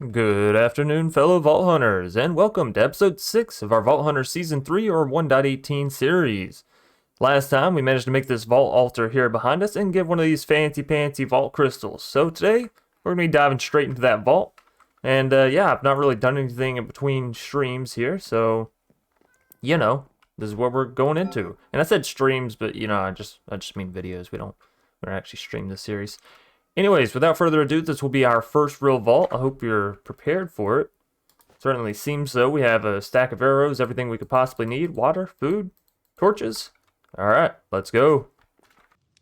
Good afternoon, fellow Vault Hunters, and welcome to episode 6 of our Vault Hunters Season 3 or 1.18 series. Last time, we managed to make this vault altar here behind us and get one of these fancy vault crystals. So today, we're going to be diving straight into that vault. And yeah, I've not really done anything in between streams here, so, this is what we're going into. And I said streams, but, I just mean videos. We don't actually stream this series. Anyways, without further ado, this will be our first real vault. I hope you're prepared for it. Certainly seems so. We have a stack of arrows, everything we could possibly need, water, food, torches. Alright, let's go.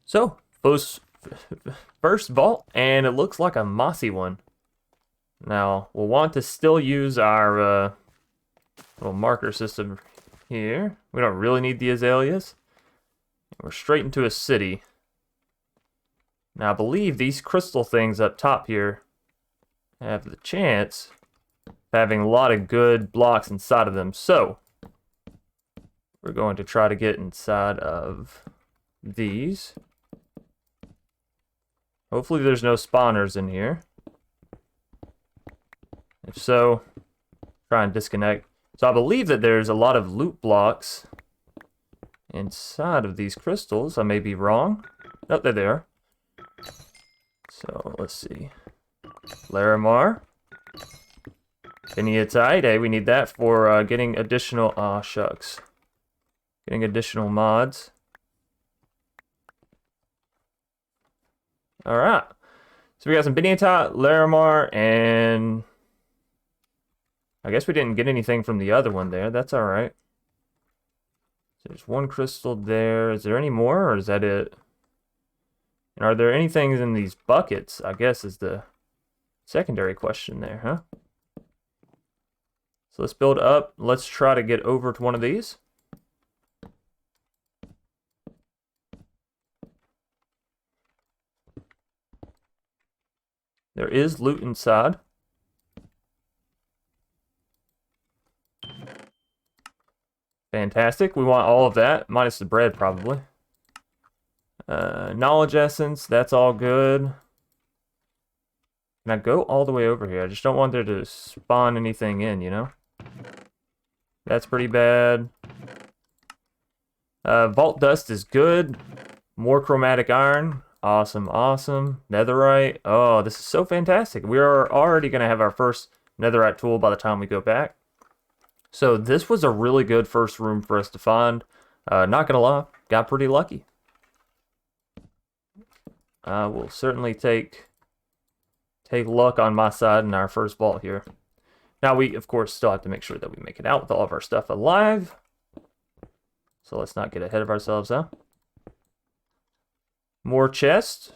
So, first vault, and it looks like a mossy one. Now, we'll want to still use our little marker system here. We don't really need the azaleas. We're straight into a city. Now, I believe these crystal things up top here have the chance of having a lot of good blocks inside of them. So, we're going to try to get inside of these. Hopefully there's no spawners in here. If so, try and disconnect. So I believe that there's a lot of loot blocks inside of these crystals. I may be wrong. Oh, there they are. So, let's see. Larimar. Piniatite. Hey, we need that for getting additional... Aw, shucks. Getting additional mods. Alright. So, we got some Piniatite, Larimar, and... I guess we didn't get anything from the other one there. That's alright. So there's one crystal there. Is there any more, or is that it? And are there any things in these buckets, I guess, is the secondary question there, huh? So let's build up. Let's try to get over to one of these. There is loot inside. Fantastic. We want all of that, minus the bread, probably. Knowledge essence, that's all good. Can I go all the way over here? I just don't want there to spawn anything in, you know? That's pretty bad. Vault dust is good. More chromatic iron. Awesome, awesome. Netherite. Oh, this is so fantastic. We are already going to have our first netherite tool by the time we go back. So this was a really good first room for us to find. Not gonna lie, got pretty lucky. We'll certainly take luck on my side in our first vault here. Now we, of course, still have to make sure that we make it out with all of our stuff alive. So let's not get ahead of ourselves, huh? More chests.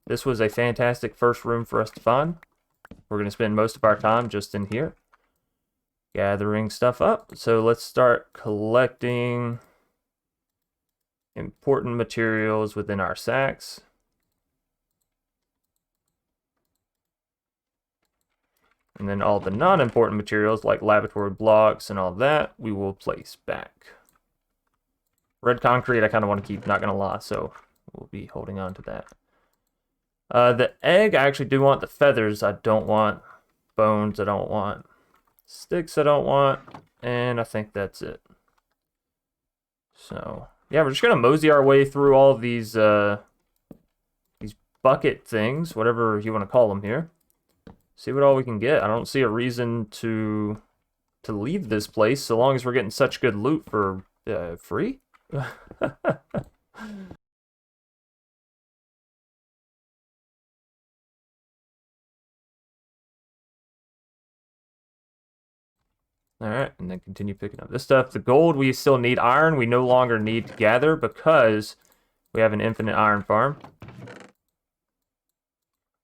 This was a fantastic first room for us to find. We're gonna spend most of our time just in here, gathering stuff up. So let's start collecting important materials within our sacks. And then all the non-important materials like laboratory blocks and all that, we will place back. Red concrete I kind of want to keep, not going to lie, so we'll be holding on to that. The egg, I actually do want the feathers. I don't want bones. I don't want sticks. I don't want. And I think that's it. So, yeah, we're just going to mosey our way through all of these bucket things, whatever you want to call them here. See what all we can get. I don't see a reason to leave this place so long as we're getting such good loot for free. Alright, and then continue picking up this stuff. The gold, we still need iron. We no longer need to gather because we have an infinite iron farm.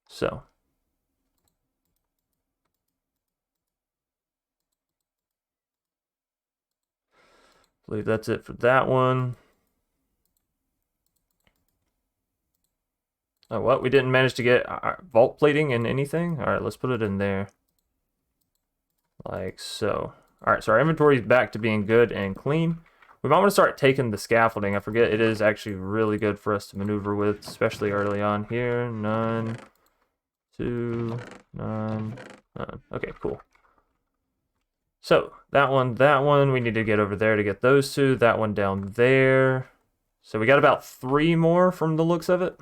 So. I believe that's it for that one. Oh, what? We didn't manage to get vault plating in anything? Alright, let's put it in there. Like so. Alright, so our inventory is back to being good and clean. We might want to start taking the scaffolding. I forget it is actually really good for us to maneuver with, especially early on here. None. 2, 9, 9. Okay, cool. So, that one, we need to get over there to get those two. That one down there. So we got about 3 more from the looks of it.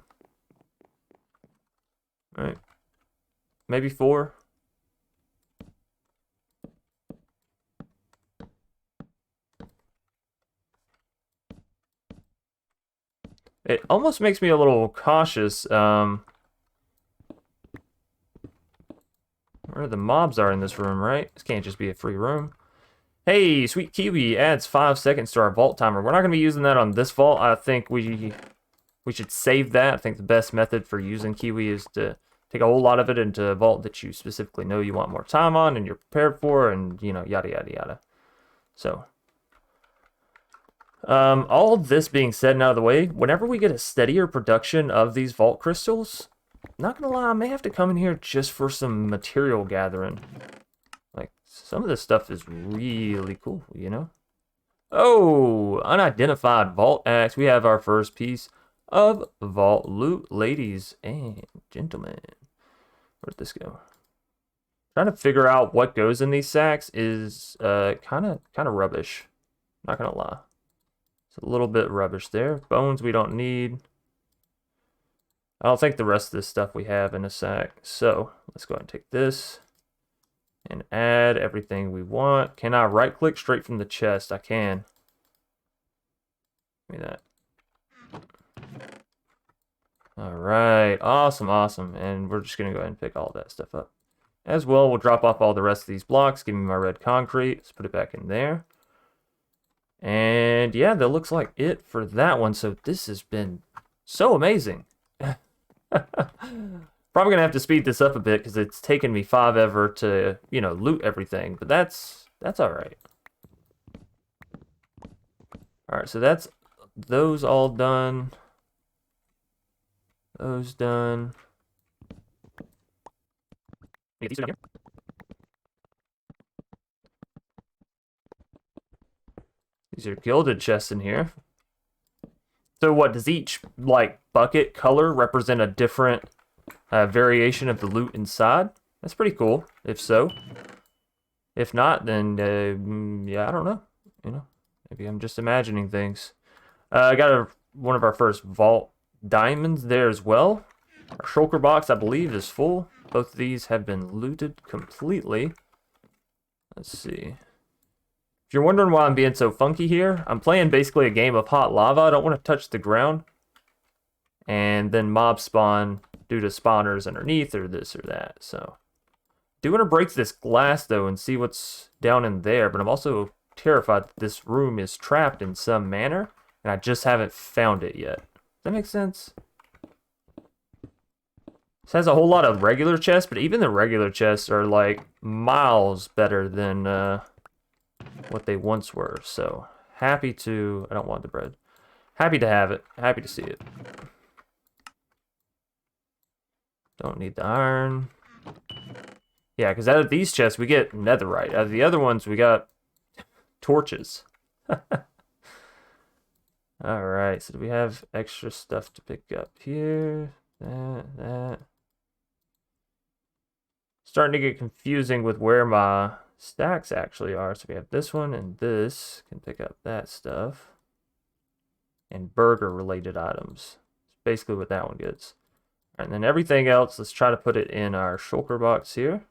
All right. Maybe 4. It almost makes me a little cautious. Where the mobs are in this room, right? This can't just be a free room. Hey, Sweet Kiwi adds 5 seconds to our vault timer. We're not going to be using that on this vault. I think we should save that. I think the best method for using Kiwi is to take a whole lot of it into a vault that you specifically know you want more time on and you're prepared for, and, you know, yada, yada, yada. So, all this being said and out of the way, whenever we get a steadier production of these vault crystals, not gonna lie, I may have to come in here just for some material gathering. Like, some of this stuff is really cool, you know? Oh, unidentified vault axe. We have our first piece of vault loot, ladies and gentlemen. Where'd this go? Trying to figure out what goes in these sacks is kind of rubbish. Not gonna lie. It's a little bit rubbish there. Bones we don't need. I don't think the rest of this stuff we have in a sack. So let's go ahead and take this and add everything we want. Can I right click straight from the chest? I can. Give me that. All right, awesome, awesome. And we're just gonna go ahead and pick all that stuff up. As well, we'll drop off all the rest of these blocks. Give me my red concrete. Let's put it back in there. And yeah, that looks like it for that one. So this has been so amazing. Probably gonna have to speed this up a bit because it's taken me 5 ever to, you know, loot everything. But that's all right. All right, so that's those all done. Those done. Get these down here. These are gilded chests in here. So what, does each, like, bucket color represent a different variation of the loot inside? That's pretty cool, if so. If not, then, yeah, I don't know. You know, maybe I'm just imagining things. I got one of our first vault diamonds there as well. Our shulker box, I believe, is full. Both of these have been looted completely. Let's see. If you're wondering why I'm being so funky here, I'm playing basically a game of hot lava. I don't want to touch the ground. And then mob spawn due to spawners underneath or this or that. So, do want to break this glass though and see what's down in there. But I'm also terrified that this room is trapped in some manner. And I just haven't found it yet. Does that make sense? This has a whole lot of regular chests, but even the regular chests are like miles better than what they once were. So happy to, I don't want the bread. Happy to have it. Happy to see it. Don't need the iron. Yeah, because out of these chests we get netherite. Out of the other ones we got torches. Alright, so do we have extra stuff to pick up here? That. Starting to get confusing with where my stacks actually are. So we have this one and this. Can pick up that stuff. And burger related items. That's basically what that one gets. Alright, and then everything else, let's try to put it in our shulker box here.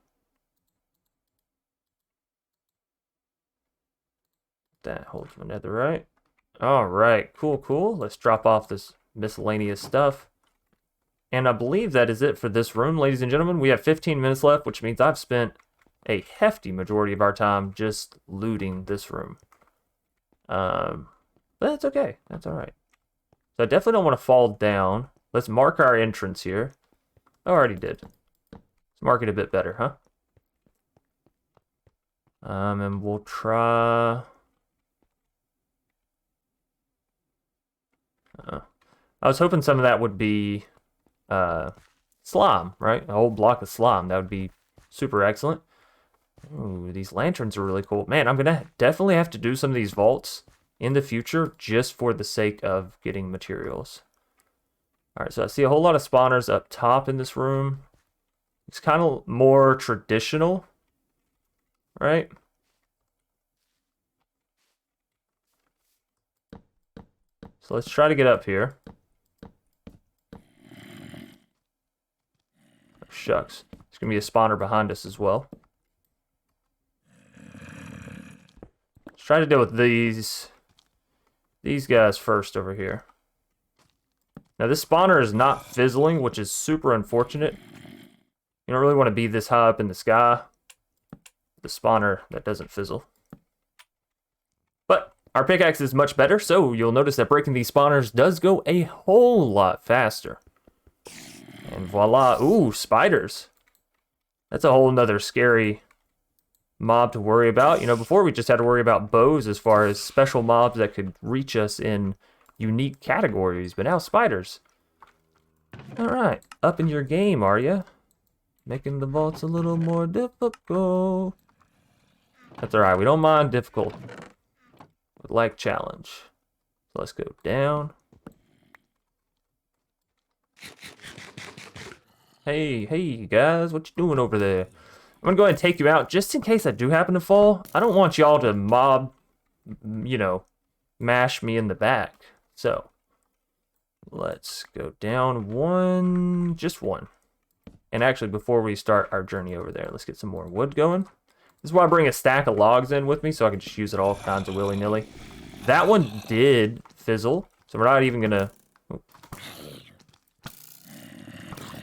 That holds my netherite. Alright, cool. Let's drop off this miscellaneous stuff. And I believe that is it for this room, ladies and gentlemen. We have 15 minutes left, which means I've spent a hefty majority of our time just looting this room. But that's okay. That's alright. So I definitely don't want to fall down. Let's mark our entrance here. I already did. Let's mark it a bit better, huh? And we'll try... I was hoping some of that would be slime, right? A whole block of slime. That would be super excellent. Ooh, these lanterns are really cool. Man, I'm gonna definitely have to do some of these vaults in the future just for the sake of getting materials. Alright, so I see a whole lot of spawners up top in this room. It's kind of more traditional, right? So let's try to get up here. Oh, shucks. There's going to be a spawner behind us as well. Let's try to deal with these guys first over here. Now this spawner is not fizzling, which is super unfortunate. You don't really want to be this high up in the sky. The spawner that doesn't fizzle. But our pickaxe is much better, so you'll notice that breaking these spawners does go a whole lot faster. And voila. Ooh, spiders. That's a whole nother scary mob to worry about. You know, before we just had to worry about bows as far as special mobs that could reach us in unique categories, but now spiders. Alright, up in your game, are you? Making the vaults a little more difficult. That's alright, we don't mind difficult. We like challenge. So let's go down. Hey guys, what you doing over there? I'm gonna go ahead and take you out just in case I do happen to fall. I don't want y'all to mob, you know, mash me in the back. So, let's go down one, just one. And actually, before we start our journey over there, let's get some more wood going. This is why I bring a stack of logs in with me, so I can just use it all kinds of willy-nilly. That one did fizzle, so we're not even gonna...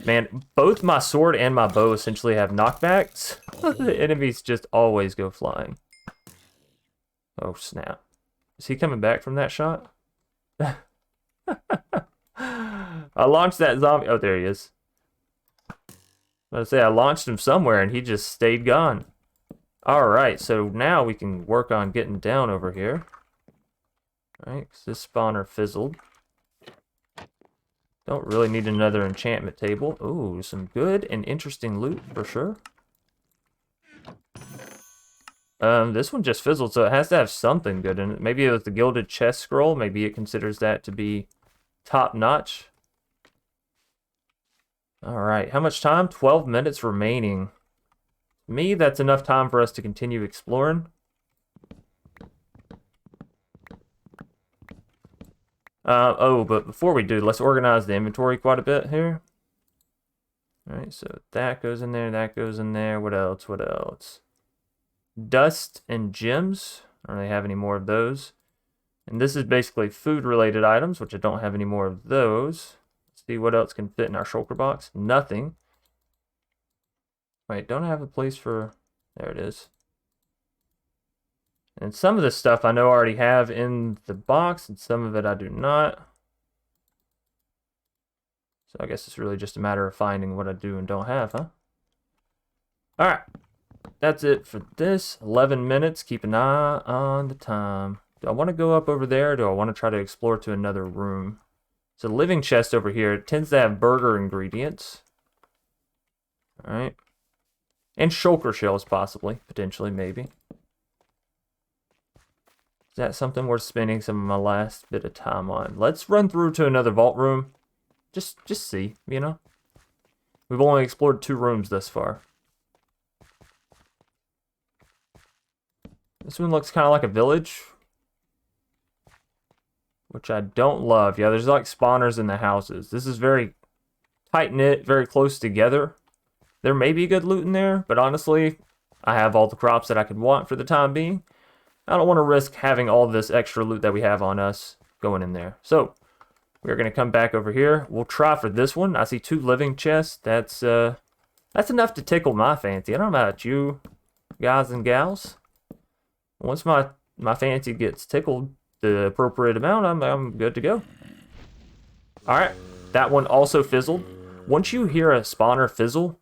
Man, both my sword and my bow essentially have knockbacks. The enemies just always go flying. Oh, snap. Is he coming back from that shot? I launched that zombie. Oh, there he is. I was gonna say, I launched him somewhere and he just stayed gone. Alright, so now we can work on getting down over here. Alright, because this spawner fizzled. Don't really need another enchantment table. Ooh, some good and interesting loot for sure. This one just fizzled, so it has to have something good in it. Maybe it was the gilded chest scroll. Maybe it considers that to be top notch. Alright, how much time? 12 minutes remaining. To me, that's enough time for us to continue exploring. Oh, but before we do, let's organize the inventory quite a bit here. Alright, so that goes in there, that goes in there. What else? What else? Dust and gems. I don't really have any more of those. And this is basically food-related items, which I don't have any more of those. Let's see what else can fit in our shulker box. Nothing. Wait, don't I have a place for... There it is. And some of this stuff I know I already have in the box, and some of it I do not. So I guess it's really just a matter of finding what I do and don't have, huh? Alright. That's it for this. 11 minutes. Keep an eye on the time. Do I want to go up over there, or do I want to try to explore to another room? It's a living chest over here. It tends to have burger ingredients. Alright. And shulker shells, possibly. Potentially, maybe. Is that something worth spending some of my last bit of time on? Let's run through to another vault room. Just see, you know? We've only explored 2 rooms thus far. This one looks kind of like a village. Which I don't love. Yeah, there's like spawners in the houses. This is very tight-knit, very close together. There may be good loot in there, but honestly, I have all the crops that I could want for the time being. I don't want to risk having all this extra loot that we have on us going in there. So, we're going to come back over here. We'll try for this one. I see 2 living chests. That's enough to tickle my fancy. I don't know about you guys and gals. Once my fancy gets tickled the appropriate amount, I'm good to go. Alright, that one also fizzled. Once you hear a spawner fizzle,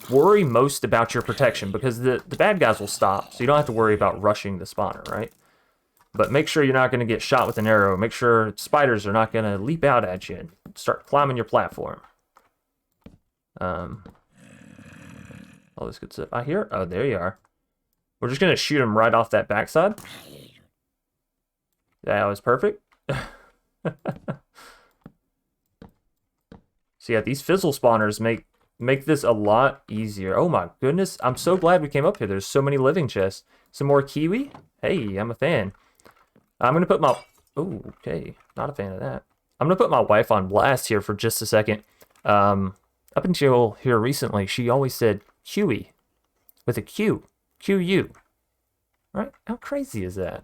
worry most about your protection, because the bad guys will stop, so you don't have to worry about rushing the spawner, right? But make sure you're not going to get shot with an arrow. Make sure spiders are not going to leap out at you and start climbing your platform. All this good stuff. I hear... Oh, there you are. We're just going to shoot him right off that backside. That was perfect. So yeah, these fizzle spawners make make this a lot easier. Oh my goodness, I'm so glad we came up here. There's so many living chests. Some more kiwi? Hey, I'm a fan. I'm gonna put my... Oh, okay, not a fan of that. I'm gonna put my wife on blast here for just a second. Up until here recently, she always said Huey with a Q. Q-U. Right? How crazy is that?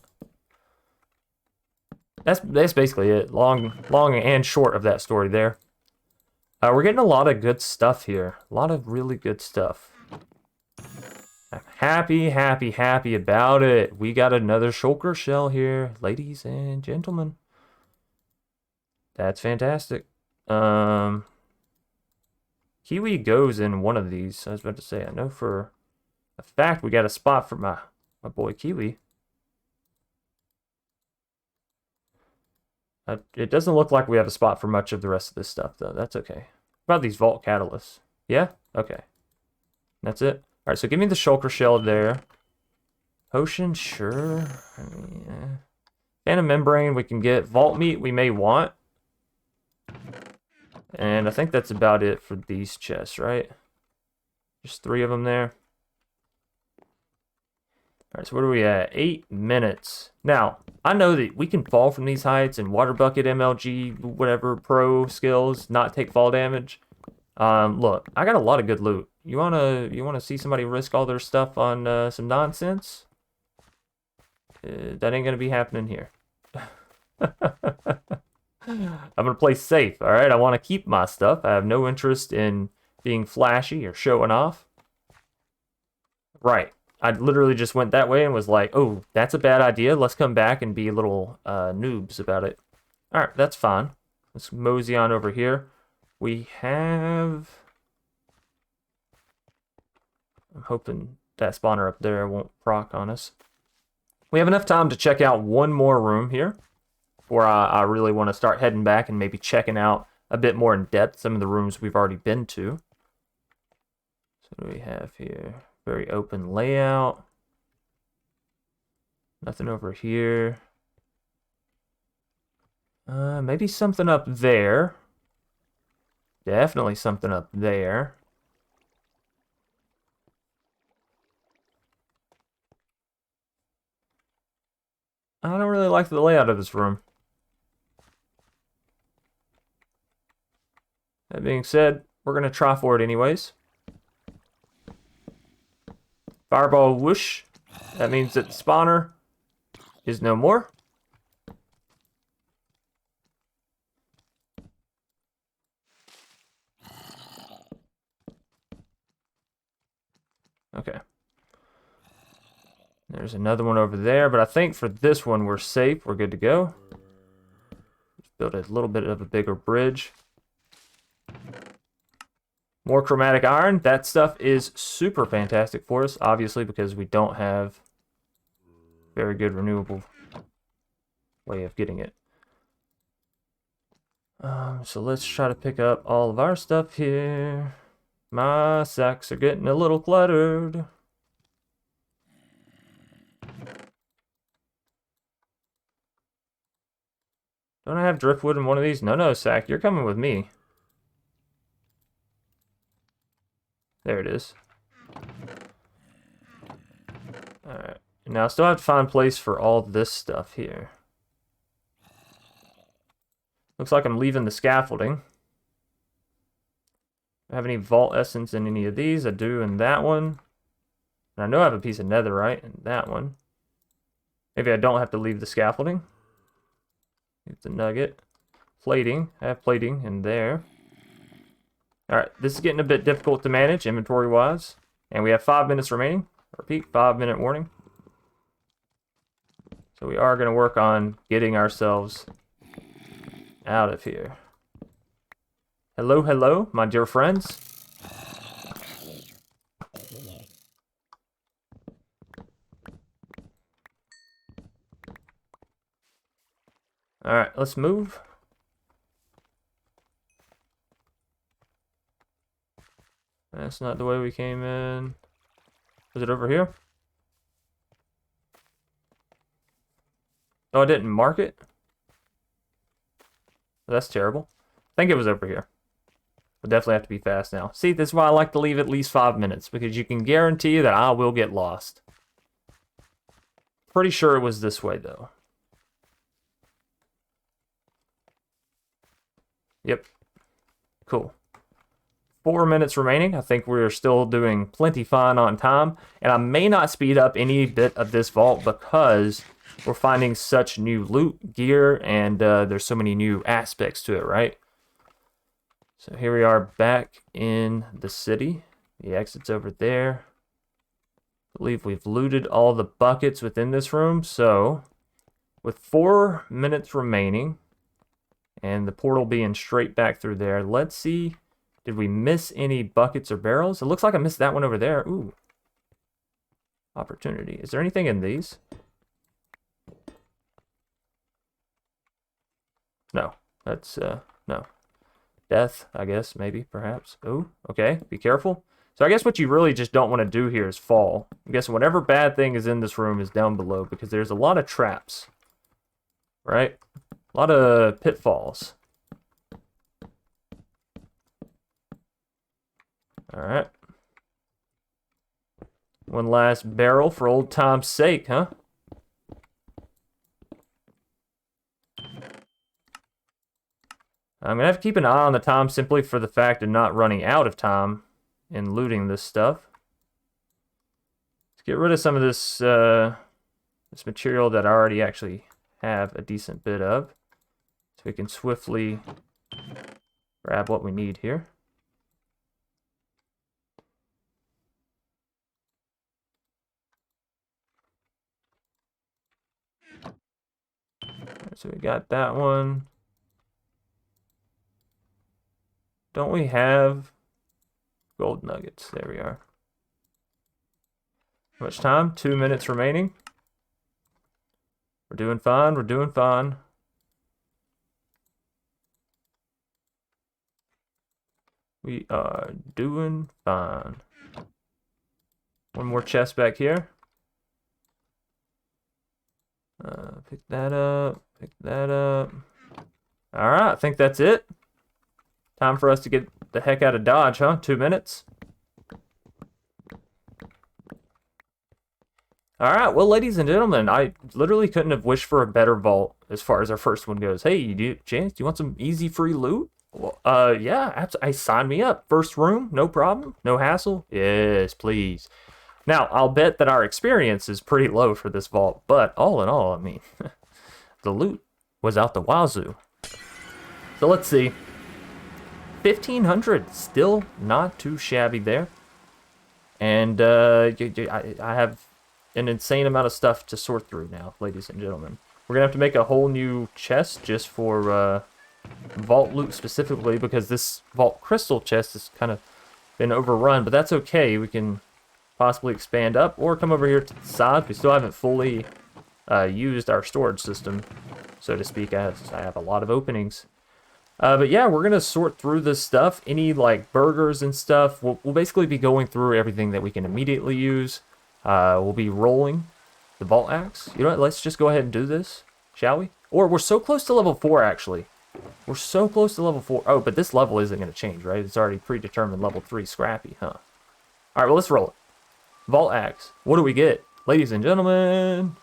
That's basically it. Long and short of that story there. We're getting a lot of good stuff here. A lot of really good stuff. I'm happy about it. We got another shulker shell here, ladies and gentlemen. That's fantastic. Kiwi goes in one of these. I was about to say, I know for a fact we got a spot for my boy Kiwi. It doesn't look like we have a spot for much of the rest of this stuff, though. That's okay. What about these vault catalysts? Yeah? Okay. That's it. All right, so give me the shulker shell there. Potion, sure. I mean, Phantom membrane we can get. Vault meat we may want. And I think that's about it for these chests, right? Just 3 of them there. All right, so what are we at? 8 minutes. Now, I know that we can fall from these heights and water bucket MLG, whatever, pro skills, not take fall damage. Look, I got a lot of good loot. You wanna see somebody risk all their stuff on some nonsense? That ain't gonna be happening here. I'm gonna play safe, all right? I want to keep my stuff. I have no interest in being flashy or showing off. Right. I literally just went that way and was like, oh, that's a bad idea. Let's come back and be little noobs about it. All right, that's fine. Let's mosey on over here. We have... I'm hoping that spawner up there won't proc on us. We have enough time to check out one more room here before I really want to start heading back and maybe checking out a bit more in depth some of the rooms we've already been to. So what do we have here? Very open layout. Nothing over here. Maybe something up there. Definitely something up there. I don't really like the layout of this room. That being said, we're going to try for it anyways. Fireball whoosh. That means that the spawner is no more. Okay. There's another one over there, but I think for this one we're safe. We're good to go. Let's build a little bit of a bigger bridge. More chromatic iron. That stuff is super fantastic for us, obviously, because we don't have very good renewable way of getting it. So let's try to pick up all of our stuff here. My sacks are getting a little cluttered. Don't I have driftwood in one of these? No, Sack, you're coming with me. There it is. Alright. Now I still have to find a place for all this stuff here. Looks like I'm leaving the scaffolding. I have any vault essence in any of these? I do in that one. And I know I have a piece of netherite in that one. Maybe I don't have to leave the scaffolding. Leave the nugget. Plating. I have plating in there. Alright, this is getting a bit difficult to manage inventory-wise. And we have 5 minutes remaining. Repeat, 5-minute warning. So we are going to work on getting ourselves out of here. Hello, hello, my dear friends. Alright, let's move. That's not the way we came in. Was it over here? Oh, I didn't mark it? That's terrible. I think it was over here. We'll definitely have to be fast now. See, this is why I like to leave at least 5 minutes, because you can guarantee that I will get lost. Pretty sure it was this way, though. Yep. Cool. 4 minutes remaining. I think we're still doing plenty fine on time. And I may not speed up any bit of this vault because we're finding such new loot, gear, and there's so many new aspects to it, right? So here we are back in the city. The exit's over there. I believe we've looted all the buckets within this room. So with 4 minutes remaining and the portal being straight back through there, let's see. Did we miss any buckets or barrels? It looks like I missed that one over there. Ooh. Opportunity. Is there anything in these? No. That's, no. Death, I guess, maybe, perhaps. Oh, okay. Be careful. So I guess what you really just don't want to do here is fall. I'm guessing whatever bad thing is in this room is down below because there's a lot of traps. Right? A lot of pitfalls. Alright. One last barrel for old time's sake, huh? I'm going to have to keep an eye on the time simply for the fact of not running out of time in looting this stuff. Let's get rid of some of this, this material that I already actually have a decent bit of. So we can swiftly grab what we need here. So we got that one. Don't we have gold nuggets? There we are. How much time? 2 minutes remaining. We're doing fine. We're doing fine. We are doing fine. One more chest back here. Pick that up. Pick that up. Alright, I think that's it. Time for us to get the heck out of Dodge, huh? 2 minutes. Alright, well, ladies and gentlemen, I literally couldn't have wished for a better vault as far as our first one goes. Hey, Chance, do you want some easy free loot? Well, yeah, I signed me up. First room, no problem, no hassle. Yes, please. Now, I'll bet that our experience is pretty low for this vault, but all in all, I mean, the loot was out the wazoo. So let's see. 1,500, still not too shabby there. And I have an insane amount of stuff to sort through now, ladies and gentlemen. We're going to have to make a whole new chest just for vault loot specifically, because this vault crystal chest has kind of been overrun, but that's okay. We can possibly expand up or come over here to the side. We still haven't fully used our storage system, so to speak. I have a lot of openings. But yeah, we're going to sort through this stuff. Any like burgers and stuff, we'll basically be going through everything that we can immediately use. We'll be rolling the vault axe. You know what, let's just go ahead and do this, shall we? Or we're so close to level 4, actually. We're so close to level 4. Oh, but this level isn't going to change, right? It's already predetermined level 3 scrappy, huh? Alright, well, let's roll it. Vault axe. What do we get? Ladies and gentlemen.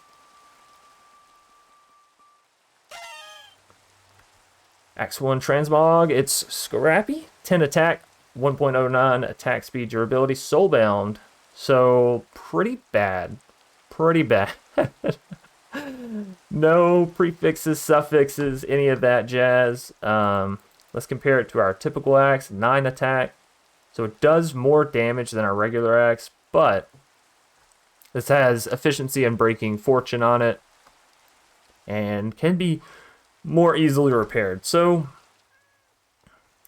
Axe 1 transmog. It's scrappy. 10 attack. 1.09 attack speed durability. Soulbound. So, pretty bad. Pretty bad. No prefixes, suffixes, any of that jazz. Let's compare it to our typical axe. 9 attack. So it does more damage than our regular axe, but this has efficiency and breaking fortune on it and can be more easily repaired. So,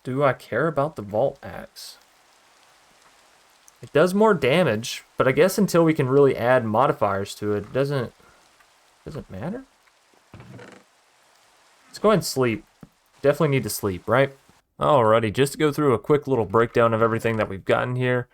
do I care about the vault axe? It does more damage, but I guess until we can really add modifiers to it, it doesn't matter. Let's go ahead and sleep. Definitely need to sleep, right? Alrighty, just to go through a quick little breakdown of everything that we've gotten here.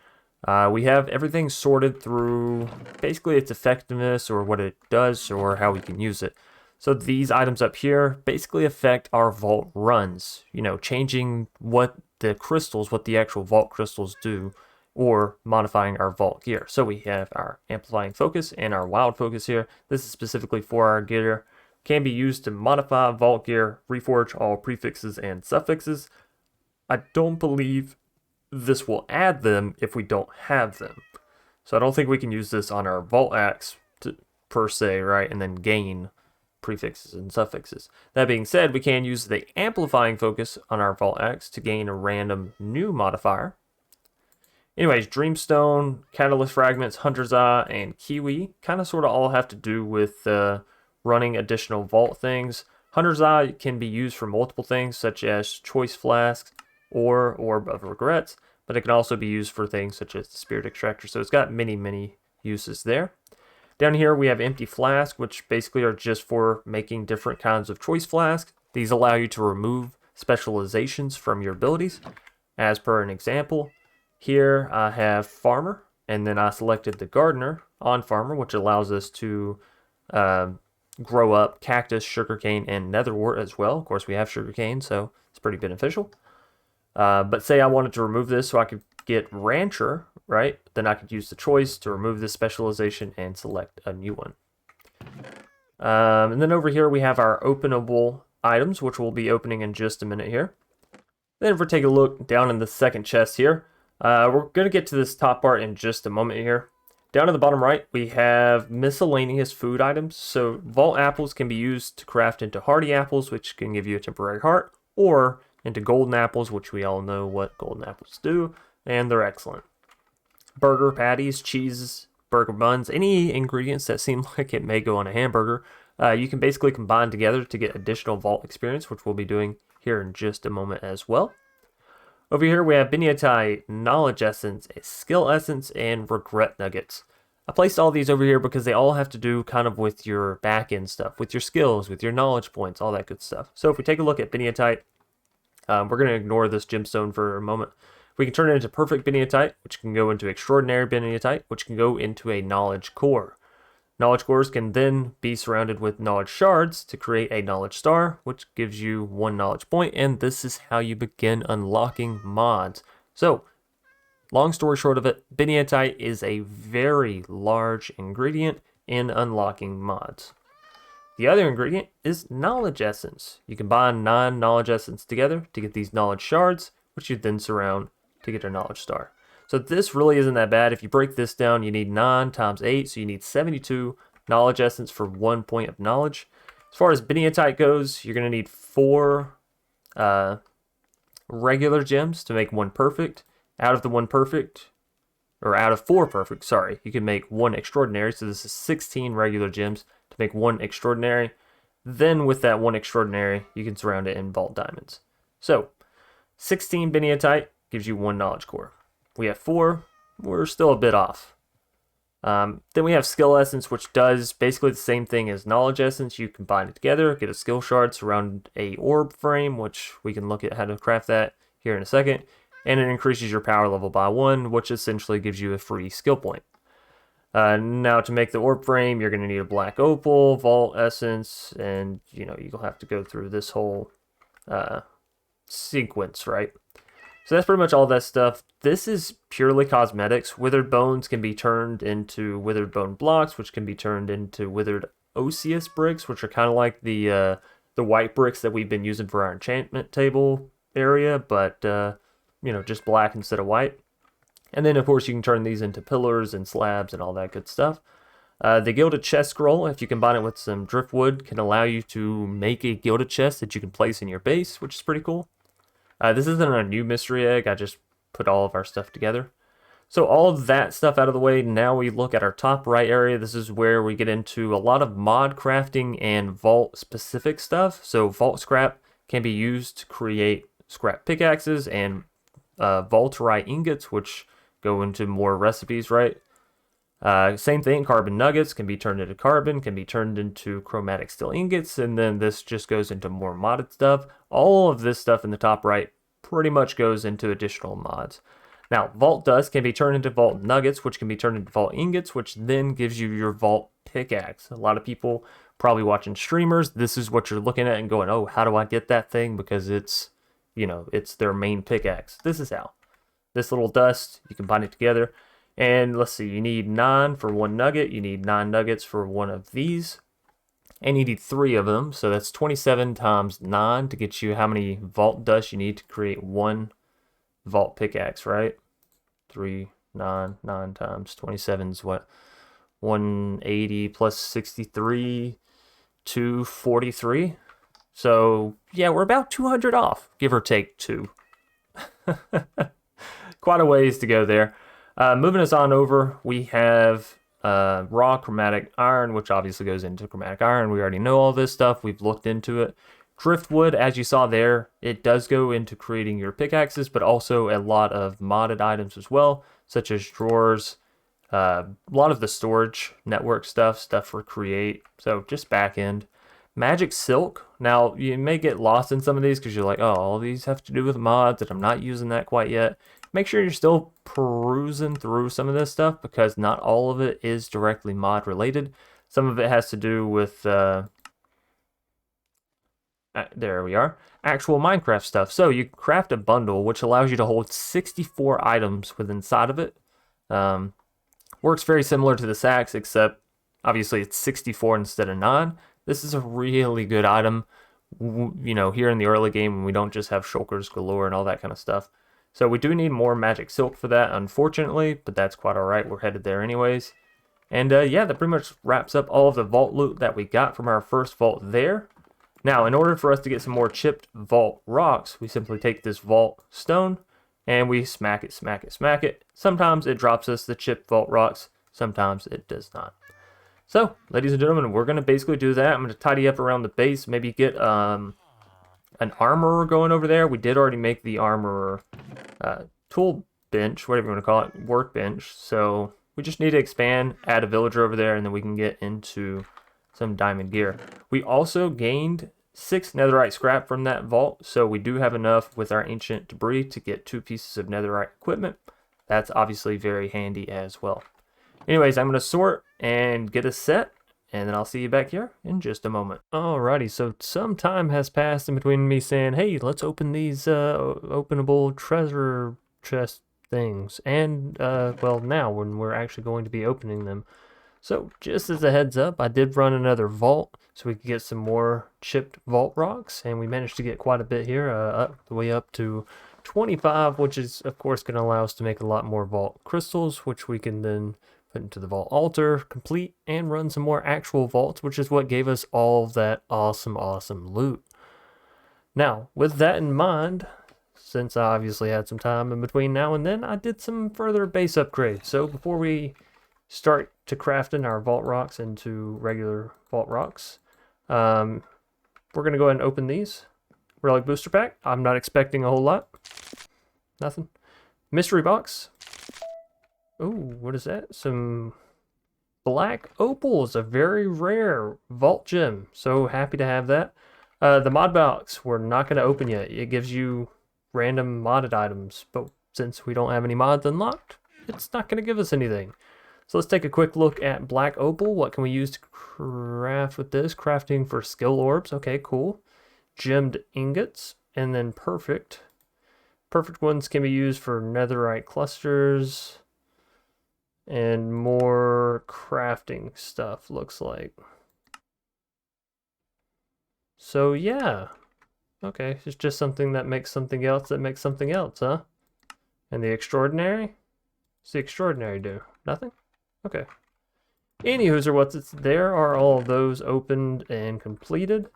We have everything sorted through basically its effectiveness or what it does or how we can use it. So these items up here basically affect our vault runs, you know, changing what the crystals, what the actual vault crystals do, or modifying our vault gear. So we have our amplifying focus and our wild focus here. This is specifically for our gear. Can be used to modify vault gear, reforge all prefixes and suffixes. I don't believe this will add them if we don't have them. So I don't think we can use this on our vault axe per se, right? And then gain prefixes and suffixes. That being said, we can use the amplifying focus on our vault axe to gain a random new modifier. Anyways, Dreamstone, Catalyst Fragments, Hunter's Eye, and Kiwi kind of sort of all have to do with running additional vault things. Hunter's Eye can be used for multiple things, such as Choice Flasks or Orb of Regrets, but it can also be used for things such as the Spirit Extractor, so it's got many uses there. Down here we have Empty Flask, which basically are just for making different kinds of Choice Flasks. These allow you to remove specializations from your abilities. As per an example, here I have Farmer, and then I selected the Gardener on Farmer, which allows us to grow up cactus, sugarcane, and netherwort as well. Of course, we have sugarcane, so it's pretty beneficial. But say I wanted to remove this so I could get Rancher, right? Then I could use the choice to remove this specialization and select a new one. And then over here we have our openable items, which we'll be opening in just a minute here. Then if we take a look down in the second chest here, we're going to get to this top part in just a moment here. Down at the bottom right, we have miscellaneous food items. So vault apples can be used to craft into hardy apples, which can give you a temporary heart, or into golden apples, which we all know what golden apples do, and they're excellent. Burger patties, cheeses, burger buns, any ingredients that seem like it may go on a hamburger, you can basically combine together to get additional vault experience, which we'll be doing here in just a moment as well. Over here we have Binyatite, Knowledge Essence, a Skill Essence, and Regret Nuggets. I placed all these over here because they all have to do kind of with your back-end stuff, with your skills, with your knowledge points, all that good stuff. So if we take a look at Binyatite, we're going to ignore this gemstone for a moment. We can turn it into Perfect Binyatite, which can go into Extraordinary Binyatite, which can go into a Knowledge Core. Knowledge Cores can then be surrounded with Knowledge Shards to create a Knowledge Star, which gives you 1 knowledge point, and this is how you begin unlocking mods. So, long story short of it, Binyatite is a very large ingredient in unlocking mods. The other ingredient is Knowledge Essence. You combine 9 Knowledge Essence together to get these Knowledge Shards, which you then surround to get a Knowledge Star. So this really isn't that bad. If you break this down, you need 9 times 8, so you need 72 Knowledge Essence for 1 point of knowledge. As far as Binyatite goes, you're going to need 4 regular gems to make 1 perfect. Out of the 1 perfect, or out of 4 perfect, sorry, you can make 1 extraordinary. So this is 16 regular gems to make 1 extraordinary. Then with that 1 extraordinary, you can surround it in Vault Diamonds. So 16 Binyatite gives you 1 knowledge core. We have 4, we're still a bit off. Then we have Skill Essence, which does basically the same thing as Knowledge Essence. You combine it together, get a skill shard, surround a orb frame, which we can look at how to craft that here in a second. And it increases your power level by 1, which essentially gives you a free skill point. Now to make the orb frame, you're going to need a black opal, Vault Essence, and you'll have to go through this whole sequence, right? So that's pretty much all that stuff. This is purely cosmetics. Withered bones can be turned into withered bone blocks, which can be turned into withered osseous bricks, which are kind of like the white bricks that we've been using for our enchantment table area, but just black instead of white. And then of course you can turn these into pillars and slabs and all that good stuff. The gilded chest scroll, if you combine it with some driftwood, can allow you to make a gilded chest that you can place in your base, which is pretty cool. This isn't a new mystery egg, I just put all of our stuff together. So all of that stuff out of the way, now we look at our top right area. This is where we get into a lot of mod crafting and vault specific stuff. So vault scrap can be used to create scrap pickaxes and vaulterite ingots, which go into more recipes, right? Same thing, carbon nuggets can be turned into carbon, can be turned into chromatic steel ingots, and then this just goes into more modded stuff. All of this stuff in the top right pretty much goes into additional mods. Now, vault dust can be turned into vault nuggets, which can be turned into vault ingots, which then gives you your vault pickaxe. A lot of people probably watching streamers, this is what you're looking at and going, oh, how do I get that thing? Because it's you know, it's their main pickaxe. This is how. This little dust, you can bind it together. And let's see, you need 9 for 1 nugget. You need 9 nuggets for one of these. And you need 3 of them. So that's 27 times 9 to get you how many vault dust you need to create 1 vault pickaxe, right? 3, 9, 9 times 27 is what? 180 plus 63, 243. So yeah, we're about 200 off, give or take 2. Quite a ways to go there. Moving us on over, we have raw chromatic iron, which obviously goes into chromatic iron. We already know all this stuff. We've looked into it. Driftwood, as you saw there, it does go into creating your pickaxes, but also a lot of modded items as well, such as drawers, a lot of the storage network stuff for create. So just back end. Magic silk. Now, you may get lost in some of these because you're like, oh, all these have to do with mods, and I'm not using that quite yet. Make sure you're still perusing through some of this stuff because not all of it is directly mod related. Some of it has to do with, there we are, actual Minecraft stuff. So you craft a bundle which allows you to hold 64 items within inside of it. Works very similar to the sacks, except obviously it's 64 instead of 9. This is a really good item, you know, here in the early game when we don't just have shulkers galore and all that kind of stuff. So we do need more magic silk for that, unfortunately, but that's quite alright. We're headed there anyways. And yeah, that pretty much wraps up all of the vault loot that we got from our first vault there. Now, in order for us to get some more chipped vault rocks, we simply take this vault stone and we smack it, smack it, smack it. Sometimes it drops us the chipped vault rocks, sometimes it does not. So, ladies and gentlemen, we're going to basically do that. I'm going to tidy up around the base, maybe get an armorer going over there. We did already make the armorer tool bench, whatever you want to call it, workbench. So we just need to expand, add a villager over there, and then we can get into some diamond gear. We also gained 6 netherite scrap from that vault, so we do have enough with our ancient debris to get 2 pieces of netherite equipment. That's obviously very handy as well. Anyways, I'm going to sort and get a set, and then I'll see you back here in just a moment. Alrighty, so some time has passed in between me saying, hey, let's open these openable treasure chest things, and, well, now when we're actually going to be opening them. So, just as a heads up, I did run another vault, so we could get some more chipped vault rocks, and we managed to get quite a bit here, up the way up to 25, which is, of course, going to allow us to make a lot more vault crystals, which we can then put into the vault altar, complete, and run some more actual vaults, which is what gave us all of that awesome loot. Now, with that in mind, since I obviously had some time in between now and then, I did some further base upgrades. So before we start to crafting our vault rocks into regular vault rocks, we're going to go ahead and open these. Relic booster pack. I'm not expecting a whole lot. Nothing. Mystery box. Ooh, what is that? Some black opals, a very rare vault gem. So happy to have that. The mod box, we're not going to open yet. It gives you random modded items, but since we don't have any mods unlocked, it's not going to give us anything. So let's take a quick look at black opal. What can we use to craft with this? Crafting for skill orbs. Okay, cool. Gemmed ingots, and then perfect. Perfect ones can be used for netherite clusters and more crafting stuff, looks like. So yeah, okay, it's just something that makes something else that makes something else, huh? And the extraordinary? What's the extraordinary do? Nothing? Okay. Anywho's or what's, there are all of those opened and completed.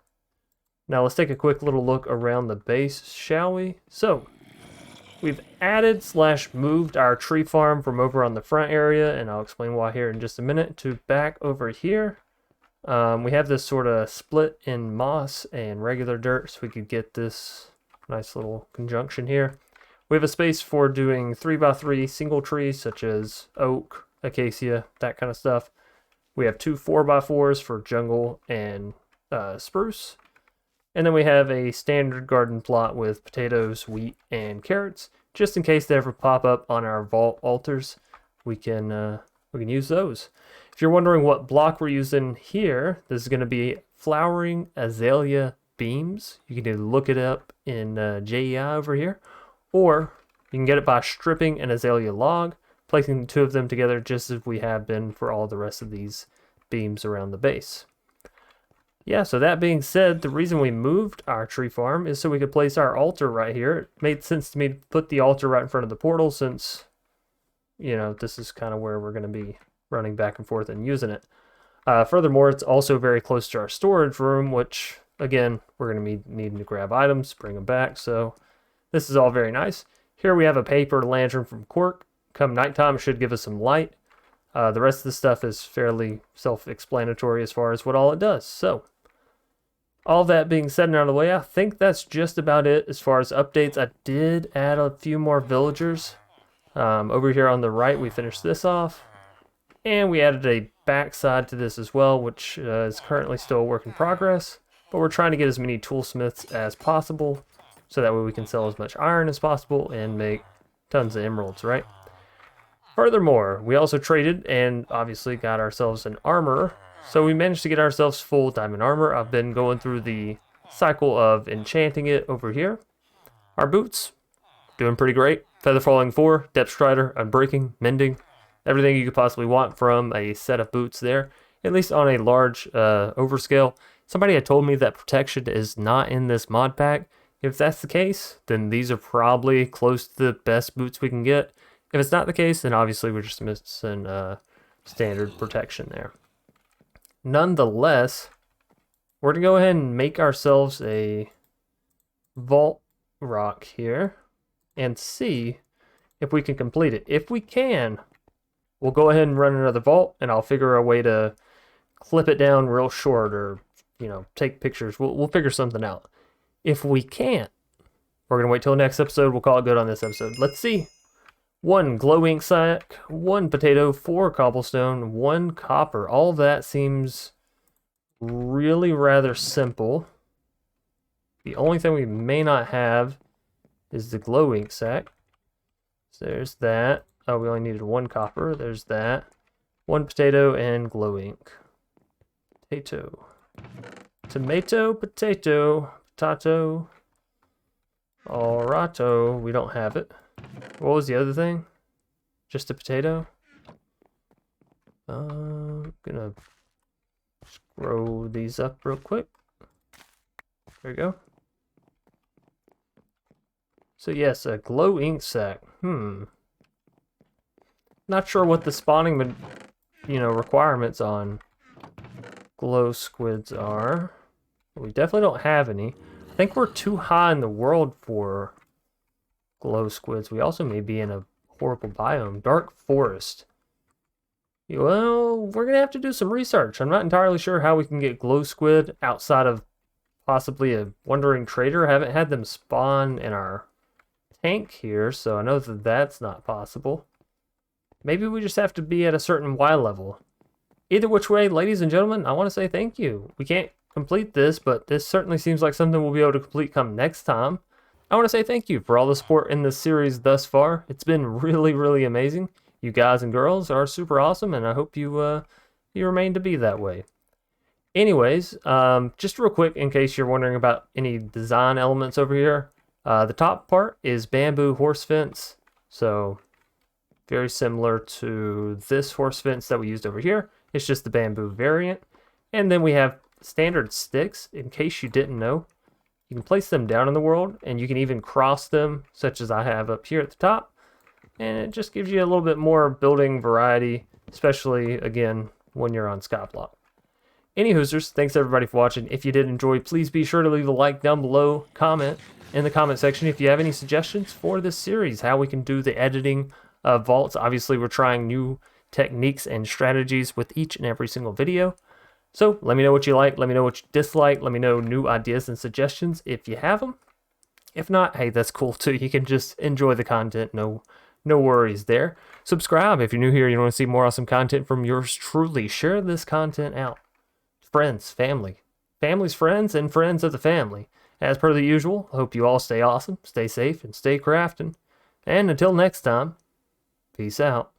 Now let's take a quick little look around the base, shall we? So, we've added / moved our tree farm from over on the front area, and I'll explain why here in just a minute, to back over here. We have this sort of split in moss and regular dirt, so we could get this nice little conjunction here. We have a space for doing 3x3 single trees, such as oak, acacia, that kind of stuff. We have 2 4x4s for jungle and spruce. And then we have a standard garden plot with potatoes, wheat, and carrots. Just in case they ever pop up on our vault altars, we can use those. If you're wondering what block we're using here, this is going to be flowering azalea beams. You can either look it up in JEI over here, or you can get it by stripping an azalea log, placing the two of them together just as we have been for all the rest of these beams around the base. Yeah, so that being said, the reason we moved our tree farm is so we could place our altar right here. It made sense to me to put the altar right in front of the portal since, you know, this is kind of where we're going to be running back and forth and using it. Furthermore, it's also very close to our storage room, which, again, we're going to be needing to grab items, bring them back, so this is all very nice. Here we have a paper lantern from Cork. Come nighttime, it should give us some light. The rest of the stuff is fairly self-explanatory as far as what all it does. So, all that being said and out of the way, I think that's just about it as far as updates. I did add a few more villagers. Over here on the right, we finished this off. And we added a backside to this as well, which is currently still a work in progress. But we're trying to get as many toolsmiths as possible, so that way we can sell as much iron as possible and make tons of emeralds, right? Furthermore, we also traded and obviously got ourselves an armorer. So we managed to get ourselves full diamond armor. I've been going through the cycle of enchanting it over here. Our boots, doing pretty great. Feather Falling 4, Depth Strider, Unbreaking, Mending. Everything you could possibly want from a set of boots there, at least on a large overscale. Somebody had told me that protection is not in this mod pack. If that's the case, then these are probably close to the best boots we can get. If it's not the case, then obviously we're just missing standard protection there. Nonetheless, we're going to go ahead and make ourselves a vault rock here and see if we can complete it. If we can, we'll go ahead and run another vault, and I'll figure a way to clip it down real short or, you know, take pictures. We'll figure something out. If we can't, we're going to wait till the next episode. We'll call it good on this episode. Let's see. 1 glow ink sack, 1 potato, 4 cobblestone, 1 copper. All that seems really rather simple. The only thing we may not have is the glow ink sack. So there's that. Oh, we only needed 1 copper. There's that. 1 potato and glow ink. Potato. Tomato, potato, potato. Alrighto. We don't have it. What was the other thing? Just a potato? Gonna scroll these up real quick. There we go. So yes, a glow ink sack. Not sure what the spawning, requirements on glow squids are. We definitely don't have any. I think we're too high in the world for glow squids. We also may be in a horrible biome. Dark forest. Well, we're going to have to do some research. I'm not entirely sure how we can get glow squid outside of possibly a wandering trader. I haven't had them spawn in our tank here, so I know that that's not possible. Maybe we just have to be at a certain Y level. Either which way, ladies and gentlemen, I want to say thank you. We can't complete this, but this certainly seems like something we'll be able to complete come next time. I want to say thank you for all the support in this series thus far. It's been really, really amazing. You guys and girls are super awesome, and I hope you remain to be that way. Anyways, just real quick, in case you're wondering about any design elements over here, the top part is bamboo horse fence, so very similar to this horse fence that we used over here. It's just the bamboo variant. And then we have standard sticks, in case you didn't know. You can place them down in the world, and you can even cross them, such as I have up here at the top. And it just gives you a little bit more building variety, especially, again, when you're on Skyblock. Any hoosers, thanks everybody for watching. If you did enjoy, please be sure to leave a like down below, comment in the comment section if you have any suggestions for this series, how we can do the editing of vaults. Obviously, we're trying new techniques and strategies with each and every single video. So let me know what you like, let me know what you dislike, let me know new ideas and suggestions if you have them. If not, hey, that's cool too. You can just enjoy the content, no worries there. Subscribe if you're new here, you want to see more awesome content from yours truly. Share this content out. Friends, family, family's friends, and friends of the family. As per the usual, I hope you all stay awesome, stay safe, and stay crafting. And until next time, peace out.